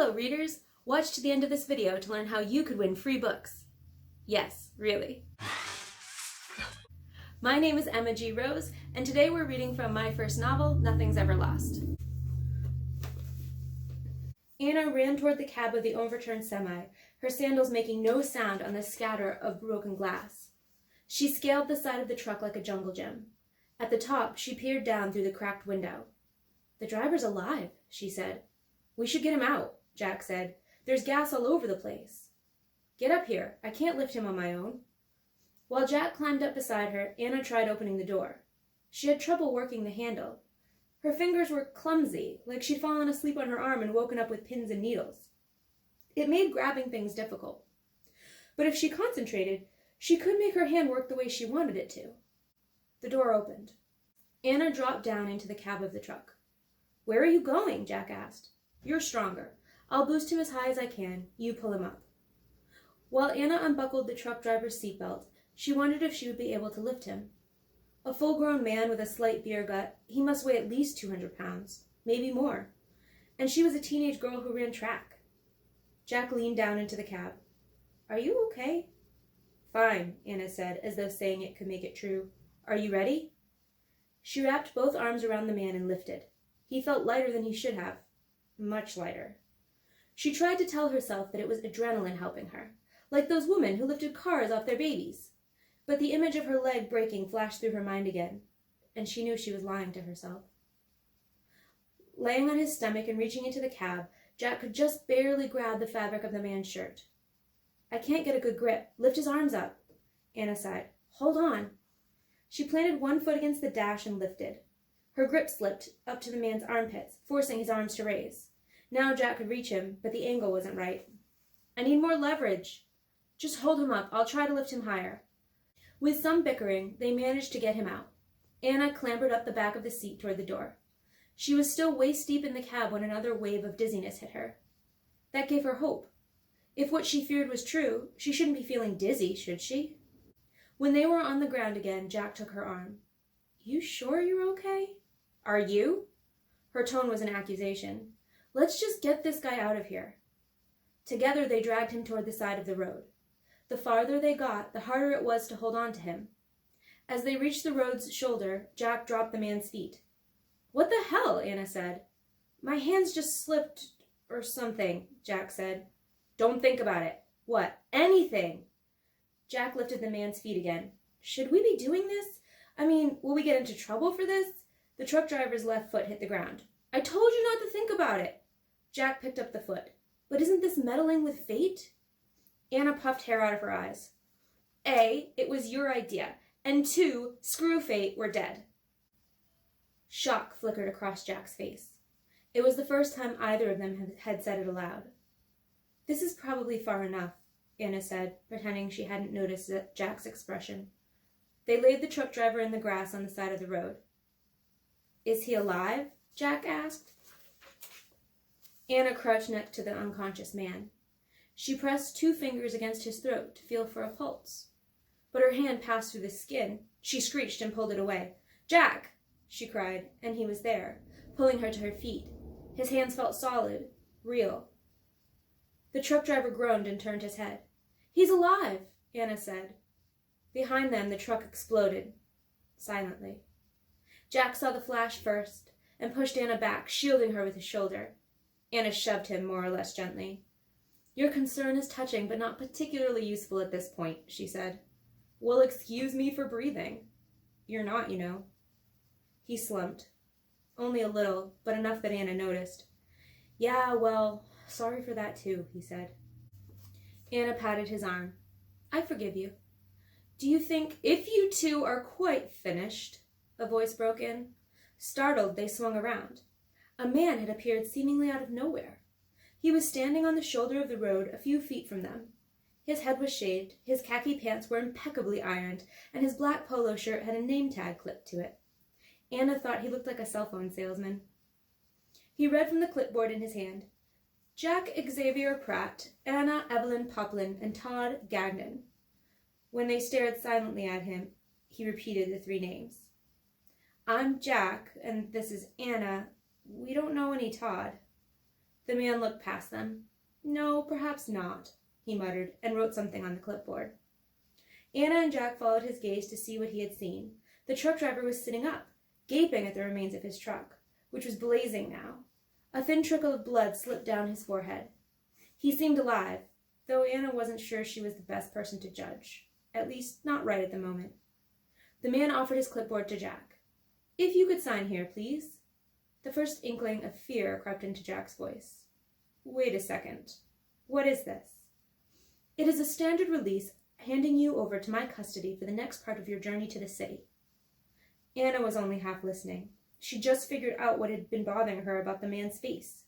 Hello readers! Watch to the end of this video to learn how you could win free books. Yes, really. My name is Emma G. Rose, and today we're reading from my first novel, Nothing's Ever Lost. Anna ran toward the cab of the overturned semi, her sandals making no sound on the scatter of broken glass. She scaled the side of the truck like a jungle gym. At the top, she peered down through the cracked window. "The driver's alive," she said. "We should get him out," Jack said. "There's gas all over the place." "Get up here. I can't lift him on my own." While Jack climbed up beside her, Anna tried opening the door. She had trouble working the handle. Her fingers were clumsy, like she'd fallen asleep on her arm and woken up with pins and needles. It made grabbing things difficult. But if she concentrated, she could make her hand work the way she wanted it to. The door opened. Anna dropped down into the cab of the truck. "Where are you going?" Jack asked. "You're stronger. I'll boost him as high as I can. You pull him up." While Anna unbuckled the truck driver's seatbelt, she wondered if she would be able to lift him. A full-grown man with a slight beer gut, he must weigh at least 200 pounds, maybe more. And she was a teenage girl who ran track. Jack leaned down into the cab. "Are you okay?" "Fine," Anna said, as though saying it could make it true. "Are you ready?" She wrapped both arms around the man and lifted. He felt lighter than he should have. Much lighter. She tried to tell herself that it was adrenaline helping her, like those women who lifted cars off their babies. But the image of her leg breaking flashed through her mind again, and she knew she was lying to herself. Laying on his stomach and reaching into the cab, Jack could just barely grab the fabric of the man's shirt. "I can't get a good grip. Lift his arms up." Anna sighed. "Hold on." She planted one foot against the dash and lifted. Her grip slipped up to the man's armpits, forcing his arms to raise. Now Jack could reach him, but the angle wasn't right. "I need more leverage." "Just hold him up. I'll try to lift him higher." With some bickering, they managed to get him out. Anna clambered up the back of the seat toward the door. She was still waist-deep in the cab when another wave of dizziness hit her. That gave her hope. If what she feared was true, she shouldn't be feeling dizzy, should she? When they were on the ground again, Jack took her arm. "You sure you're okay?" "Are you?" Her tone was an accusation. "Let's just get this guy out of here." Together they dragged him toward the side of the road. The farther they got, the harder it was to hold on to him. As they reached the road's shoulder, Jack dropped the man's feet. "What the hell?" Anna said. "My hands just slipped or something," Jack said. "Don't think about it." "What?" "Anything." Jack lifted the man's feet again. "Should we be doing this? I mean, will we get into trouble for this?" The truck driver's left foot hit the ground. "I told you not to think about it." Jack picked up the foot. "But isn't this meddling with fate?" Anna puffed hair out of her eyes. "A, it was your idea, and 2, screw fate, we're dead." Shock flickered across Jack's face. It was the first time either of them had said it aloud. "This is probably far enough," Anna said, pretending she hadn't noticed Jack's expression. They laid the truck driver in the grass on the side of the road. "Is he alive?" Jack asked. Anna crouched next to the unconscious man. She pressed 2 fingers against his throat to feel for a pulse. But her hand passed through the skin. She screeched and pulled it away. "Jack!" she cried, and he was there, pulling her to her feet. His hands felt solid, real. The truck driver groaned and turned his head. "He's alive," Anna said. Behind them, the truck exploded, silently. Jack saw the flash first and pushed Anna back, shielding her with his shoulder. Anna shoved him more or less gently. "Your concern is touching, but not particularly useful at this point," she said. "Well, excuse me for breathing." "You're not, you know." He slumped. Only a little, but enough that Anna noticed. "Yeah, well, sorry for that too," he said. Anna patted his arm. "I forgive you." "Do you think—" "If you two are quite finished," a voice broke in. Startled, they swung around. A man had appeared seemingly out of nowhere. He was standing on the shoulder of the road a few feet from them. His head was shaved, his khaki pants were impeccably ironed, and his black polo shirt had a name tag clipped to it. Anna thought he looked like a cell phone salesman. He read from the clipboard in his hand. Jack Xavier Pratt, Anna Evelyn Poplin, and Todd Gagnon. When they stared silently at him, he repeated the 3 names. "I'm Jack, and this is Anna. We don't know any Todd." The man looked past them. "No, perhaps not," he muttered, and wrote something on the clipboard. Anna and Jack followed his gaze to see what he had seen. The truck driver was sitting up, gaping at the remains of his truck, which was blazing now. A thin trickle of blood slipped down his forehead. He seemed alive, though Anna wasn't sure she was the best person to judge. At least, not right at the moment. The man offered his clipboard to Jack. "If you could sign here, please." The first inkling of fear crept into Jack's voice. "Wait a second. What is this?" "It is a standard release handing you over to my custody for the next part of your journey to the city." Anna was only half listening. She just figured out what had been bothering her about the man's face.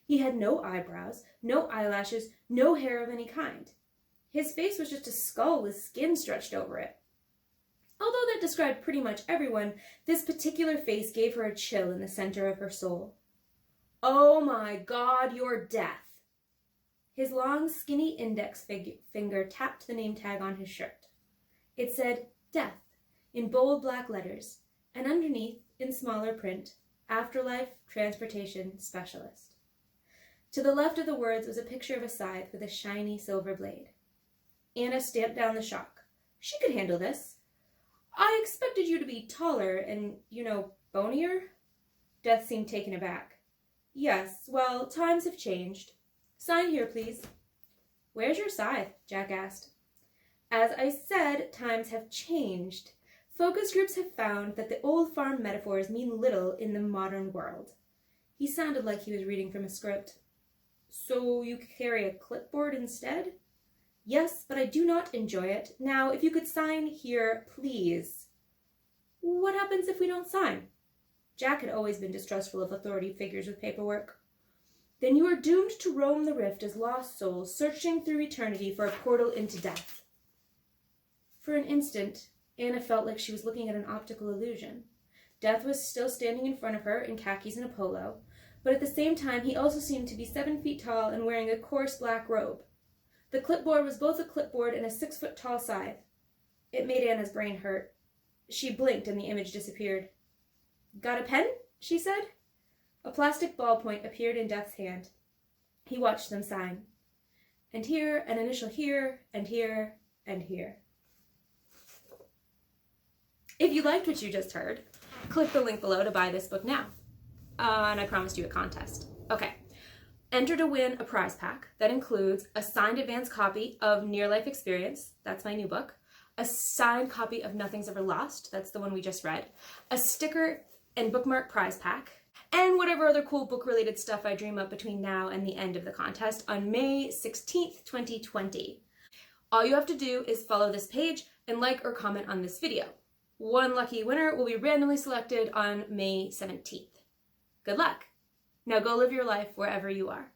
He had no eyebrows, no eyelashes, no hair of any kind. His face was just a skull with skin stretched over it. Although that described pretty much everyone, this particular face gave her a chill in the center of her soul. "Oh my God, you're Death!" His long, skinny index finger tapped the name tag on his shirt. It said Death in bold black letters, and underneath, in smaller print, Afterlife Transportation Specialist. To the left of the words was a picture of a scythe with a shiny silver blade. Anna stamped down the shock. She could handle this. "I expected you to be taller and, bonier." Death seemed taken aback. "Yes, well, times have changed. Sign here, please." "Where's your scythe?" Jack asked. "As I said, times have changed. Focus groups have found that the old farm metaphors mean little in the modern world." He sounded like he was reading from a script. "So you carry a clipboard instead?" "Yes, but I do not enjoy it. Now, if you could sign here, please." "What happens if we don't sign?" Jack had always been distrustful of authority figures with paperwork. "Then you are doomed to roam the rift as lost souls, searching through eternity for a portal into death." For an instant, Anna felt like she was looking at an optical illusion. Death was still standing in front of her in khakis and a polo, but at the same time he also seemed to be 7 feet tall and wearing a coarse black robe. The clipboard was both a clipboard and a 6-foot-tall scythe. It made Anna's brain hurt. She blinked and the image disappeared. "Got a pen?" she said. A plastic ballpoint appeared in Death's hand. He watched them sign. And here, an initial here, and here, and here. If you liked what you just heard, click the link below to buy this book now. And I promised you a contest. Okay. Enter to win a prize pack that includes a signed advance copy of Near Life Experience, that's my new book, a signed copy of Nothing's Ever Lost, that's the one we just read, a sticker and bookmark prize pack, and whatever other cool book-related stuff I dream up between now and the end of the contest on May 16th, 2020. All you have to do is follow this page and like or comment on this video. One lucky winner will be randomly selected on May 17th. Good luck! Now go live your life wherever you are.